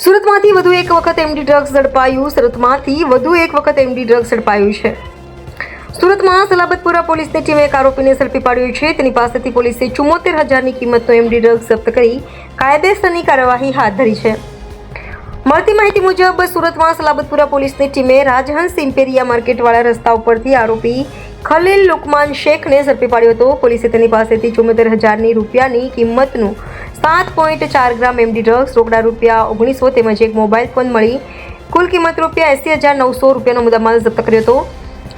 સુરતમાંથી વધુ એક વખત એમડી ડ્રગ્સ ઝડપાયું. સુરતમાંથી વધુ એક વખત એમડી ડ્રગ્સ ઝડપાયું છે. સુરતમાં સલાબતપુરા પોલીસની ટીમે એક આરોપીને ઝડપી પાડ્યો છે. તેની પાસેથી પોલીસે 74,000ની કિંમતનો એમડી ડ્રગ્સ જપ્ત કરી કાયદેસરની કાર્યવાહી હાથ ધરી છે. મળતી માહિતી મુજબ સુરતમાં સલાબતપુરા પોલીસની ટીમે રાજહંસ ઇમ્પેરિયા માર્કેટવાળા રસ્તા ઉપરથી આરોપી ખલીલ લુકમાન શેખને ઝડપી પાડ્યો હતો. પોલીસે તેની પાસેથી 74,000 રૂપિયાની કિંમતનું 7.4 ગ્રામ એમડી ડ્રગ્સ, રોકડા રૂપિયા 1900 તેમજ એક મોબાઈલ ફોન મળી કુલ કિંમત રૂપિયા 80,900 રૂપિયાનો મુદ્દામાલ જપ્ત કર્યો હતો.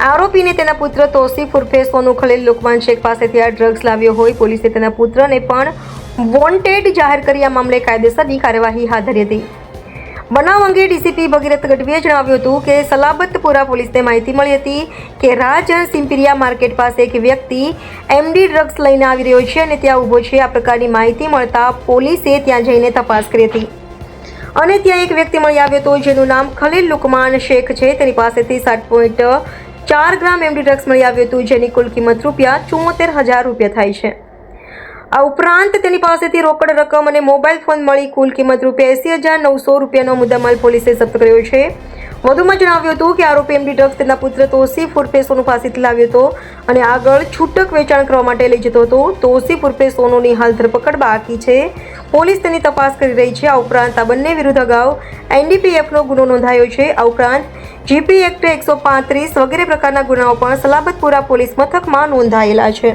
આરોપીને તેના પુત્ર તોસીફ ઉર્ફે સોનુ ખલીલ લુકમાન શેખ પાસેથી આ ડ્રગ્સ લાવ્યો હોય પોલીસે તેના પુત્રને પણ વોન્ટેડ જાહેર કરી આ મામલે કાયદેસરની કાર્યવાહી હાથ ધરી હતી. બનાવ અંગે ડીસીપી ભગીરથ ગઢવીએ જણાવ્યું હતું કે સલાબતપુરા પોલીસને માહિતી મળી હતી કે રાજહંસ ઇમ્પેરિયા માર્કેટ પાસે એક વ્યક્તિ એમડી ડ્રગ્સ લઈને આવી રહ્યો છે અને ત્યાં ઊભો છે. આ પ્રકારની માહિતી મળતા પોલીસે ત્યાં જઈને તપાસ કરી હતી અને ત્યાં એક વ્યક્તિ મળી આવ્યો હતો જેનું નામ ખલીલ લુકમાન શેખ છે. તેની પાસેથી 7.4 ગ્રામ એમડી ડ્રગ્સ મળી આવ્યું હતું જેની કુલ કિંમત રૂપિયા 74,000 રૂપિયા થાય છે. આ ઉપરાંત તેની પાસેથી રોકડ રકમ અને મોબાઈલ ફોન મળી કુલ કિંમત રૂપિયા 80,900 રૂપિયાનો મુદ્દામાલ પોલીસે જપ્ત કર્યો છે. વધુમાં જણાવ્યું હતું કે આરોપી એમડી ડ્રગ્સ તેના પુત્ર તોસીફ ઉર્ફે સોનુ પાસેથી લાવ્યો હતો અને આગળ છૂટક વેચાણ કરવા માટે લઈ જતો હતો. તોસીફ ઉર્ફે સોનુની હાલ ધરપકડ બાકી છે. પોલીસ તેની તપાસ કરી રહી છે. આ ઉપરાંત આ બંને વિરુદ્ધ અગાઉ એનડીપીએફનો ગુનો નોંધાયો છે. આ ઉપરાંત જીપી એક્ટ 135 વગેરે પ્રકારના ગુનાઓ પણ સલાબતપુરા પોલીસ મથકમાં નોંધાયેલા છે.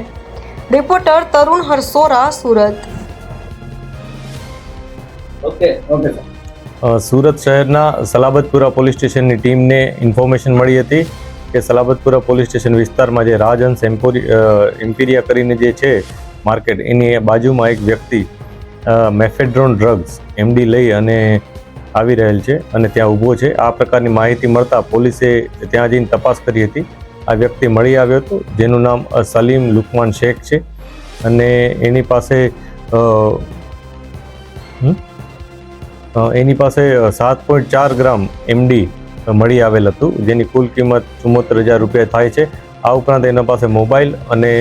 રિપોર્ટર તરુણ હરસોરા, સુરત. સુરત શહેરના સલાબતપુરા પોલીસ સ્ટેશનની ટીમને ઇન્ફોર્મેશન મળી હતી કે સલાબતપુરા પોલીસ સ્ટેશન વિસ્તારમાં જે રાજહંસ ઇમ્પેરિયા કરીને જે છે માર્કેટ, એની બાજુમાં એક વ્યક્તિ મેફેડ્રોન ડ્રગ્સ એમડી લઈ અને આવી રહેલ છે અને ત્યાં ઊભો છે. આ પ્રકારની માહિતી મળતા પોલીસે ત્યાં જઈને તપાસ કરી હતી. આ વ્યક્તિ મળી આવ્યો હતો જેનું નામ સલીમ લુકમાન શેખ છે અને એની પાસે 7.4 ગ્રામ એમડી મળી આવેલ હતું જેની કુલ કિંમત 74,000 રૂપિયા થાય છે. આ ઉપરાંત એના પાસે મોબાઈલ અને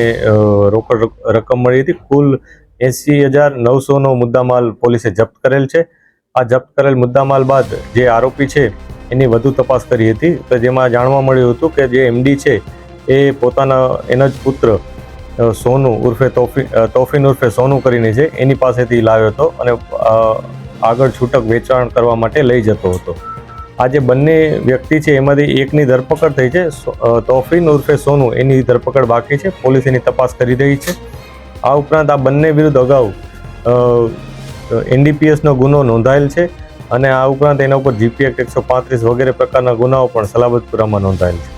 રોકડ રકમ મળી હતી. કુલ 80,900નો મુદ્દામાલ પોલીસે જપ્ત કરેલ છે. આ જપ્ત કરેલ મુદ્દામાલ બાદ જે આરોપી છે એની વધુ તપાસ કરી હતી તો જેમાં જાણવા મળ્યું હતું કે જે એમડી છે એ પોતાના એના જ પુત્ર સોનુ ઉર્ફે તોફીન ઉર્ફે સોનુ કરીને છે એની પાસેથી લાવ્યો હતો અને આગળ છૂટક વેચાણ કરવા માટે લઈ જતો હતો. આ જે બંને વ્યક્તિ છે એમાંથી એકની ધરપકડ થઈ છે. તોફીન ઉર્ફે સોનુ એની ધરપકડ બાકી છે. પોલીસ એની તપાસ કરી રહી છે. આ ઉપરાંત આ બંને વિરુદ્ધ અગાઉ એનડીપીએસનો ગુનો નોંધાયેલ છે અને આ ઉપરાંત એના ઉપર જીપી એક્ટ 135 વગેરે પ્રકારના ગુનાઓ પણ સલાબતપુરામાં નોંધાયેલ છે.